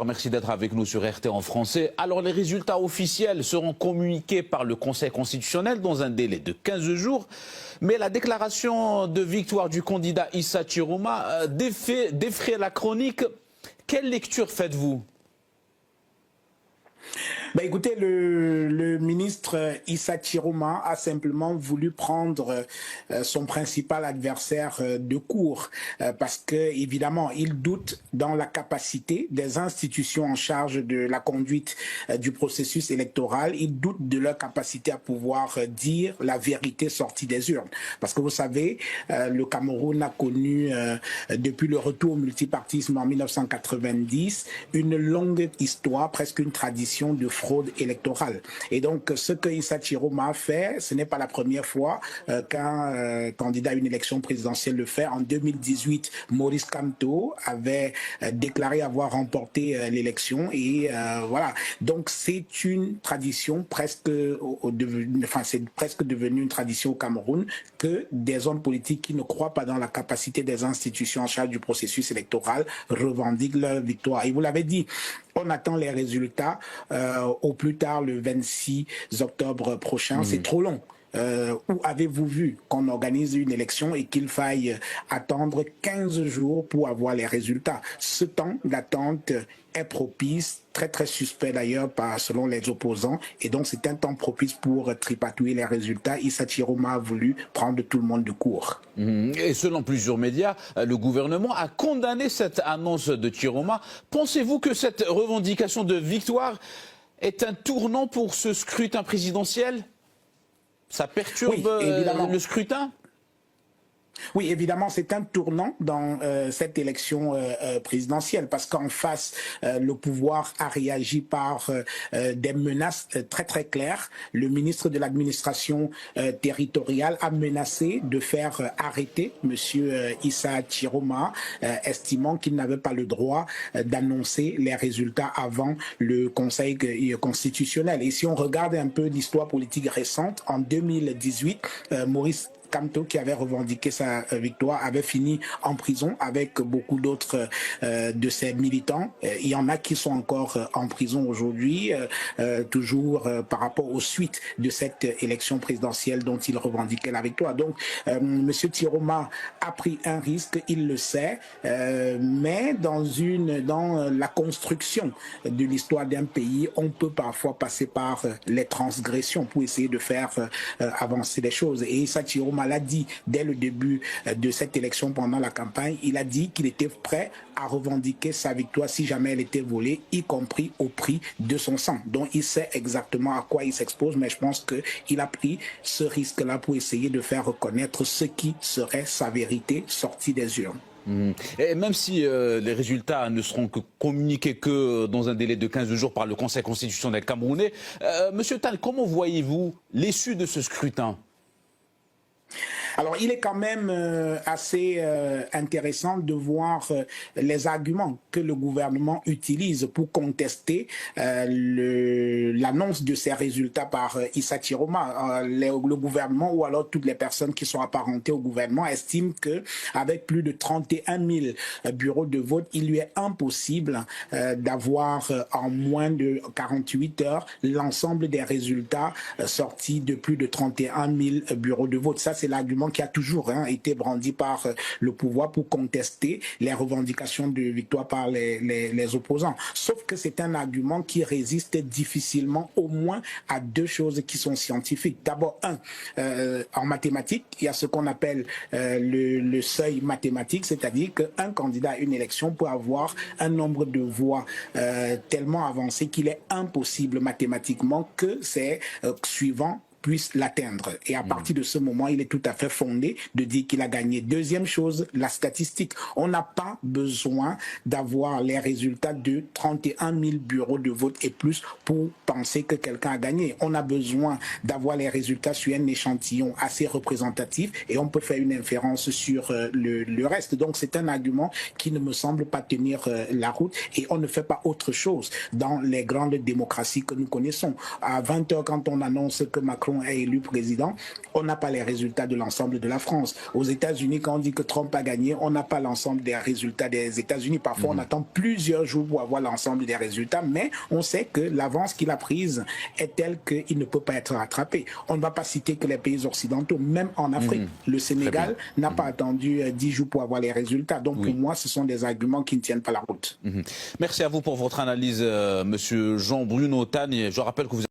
Merci d'être avec nous sur RT en français. Alors, les résultats officiels seront communiqués par le Conseil constitutionnel dans un délai de 15 jours. Mais la déclaration de victoire du candidat Issa Chiroma défraie la chronique. Quelle lecture faites-vous ? Ben écoutez, le ministre Issa Chiroma a simplement voulu prendre son principal adversaire de court parce que évidemment il doute dans la capacité des institutions en charge de la conduite du processus électoral. Il doute de leur capacité à pouvoir dire la vérité sortie des urnes. Parce que vous savez, le Cameroun a connu depuis le retour au multipartisme en 1990 une longue histoire, presque une tradition de fraude électorale. Et donc, ce que Issa Chiroma a fait, ce n'est pas la première fois qu'un candidat à une élection présidentielle le fait. En 2018, Maurice Kamto avait déclaré avoir remporté l'élection et voilà. Donc, c'est une tradition presque, c'est presque devenu une tradition au Cameroun que des hommes politiques qui ne croient pas dans la capacité des institutions en charge du processus électoral revendiquent leur victoire. Et vous l'avez dit, on attend les résultats au plus tard le 26 octobre prochain. C'est trop long. Où avez-vous vu qu'on organise une élection et qu'il faille attendre 15 jours pour avoir les résultats? Ce temps d'attente est propice, très suspect d'ailleurs selon les opposants, et donc c'est un temps propice pour tripatouiller les résultats. Issa Chiroma a voulu prendre tout le monde de court. Et selon plusieurs médias, le gouvernement a condamné cette annonce de Chiroma. Pensez-vous que cette revendication de victoire est un tournant pour ce scrutin présidentiel? Ça perturbe le scrutin? Oui, évidemment, c'est un tournant dans cette élection présidentielle parce qu'en face, le pouvoir a réagi par des menaces très claires. Le ministre de l'administration territoriale a menacé de faire arrêter M. Issa Chiroma, estimant qu'il n'avait pas le droit d'annoncer les résultats avant le Conseil constitutionnel. Et si on regarde un peu l'histoire politique récente, en 2018, Maurice Kamto, qui avait revendiqué sa victoire, avait fini en prison avec beaucoup d'autres de ses militants. Il y en a qui sont encore en prison aujourd'hui, toujours par rapport aux suites de cette élection présidentielle dont il revendiquait la victoire. Donc, M. Chiroma a pris un risque, il le sait, mais dans la construction de l'histoire d'un pays, on peut parfois passer par les transgressions pour essayer de faire avancer les choses. Et Issa Chiroma l'a dit dès le début de cette élection pendant la campagne, il a dit qu'il était prêt à revendiquer sa victoire si jamais elle était volée, y compris au prix de son sang. Donc il sait exactement à quoi il s'expose, mais je pense qu'il a pris ce risque-là pour essayer de faire reconnaître ce qui serait sa vérité sortie des urnes. Et même si les résultats ne seront communiqués que dans un délai de 15 jours par le Conseil constitutionnel camerounais, Monsieur Tall, comment voyez-vous l'issue de ce scrutin ? Alors, il est quand même assez intéressant de voir les arguments que le gouvernement utilise pour contester l'annonce de ces résultats par Issa Chiroma. Le gouvernement ou alors toutes les personnes qui sont apparentées au gouvernement estiment que avec plus de 31 000 bureaux de vote, il lui est impossible d'avoir en moins de 48 heures l'ensemble des résultats sortis de plus de 31 000 bureaux de vote. Ça, c'est l'argument qui a toujours été brandi par le pouvoir pour contester les revendications de victoire par les opposants. Sauf que c'est un argument qui résiste difficilement au moins à deux choses qui sont scientifiques. D'abord, en mathématiques, il y a ce qu'on appelle le seuil mathématique, c'est-à-dire qu'un candidat à une élection peut avoir un nombre de voix tellement avancé qu'il est impossible mathématiquement que c'est suivant puisse l'atteindre. Et à partir de ce moment, il est tout à fait fondé de dire qu'il a gagné. Deuxième chose, la statistique. On n'a pas besoin d'avoir les résultats de 31 000 bureaux de vote et plus pour penser que quelqu'un a gagné. On a besoin d'avoir les résultats sur un échantillon assez représentatif et on peut faire une inférence sur le reste. Donc c'est un argument qui ne me semble pas tenir la route et on ne fait pas autre chose dans les grandes démocraties que nous connaissons. À 20 h, quand on annonce que Macron Macron est élu président, on n'a pas les résultats de l'ensemble de la France. Aux États-Unis, quand on dit que Trump a gagné, on n'a pas l'ensemble des résultats des États-Unis. Parfois, on attend plusieurs jours pour avoir l'ensemble des résultats, mais on sait que l'avance qu'il a prise est telle qu'il ne peut pas être rattrapé. On ne va pas citer que les pays occidentaux, même en Afrique. Le Sénégal n'a pas attendu 10 jours pour avoir les résultats. Donc pour moi, ce sont des arguments qui ne tiennent pas la route. Merci à vous pour votre analyse, Monsieur Jean-Bruno Tagne. Je rappelle que vous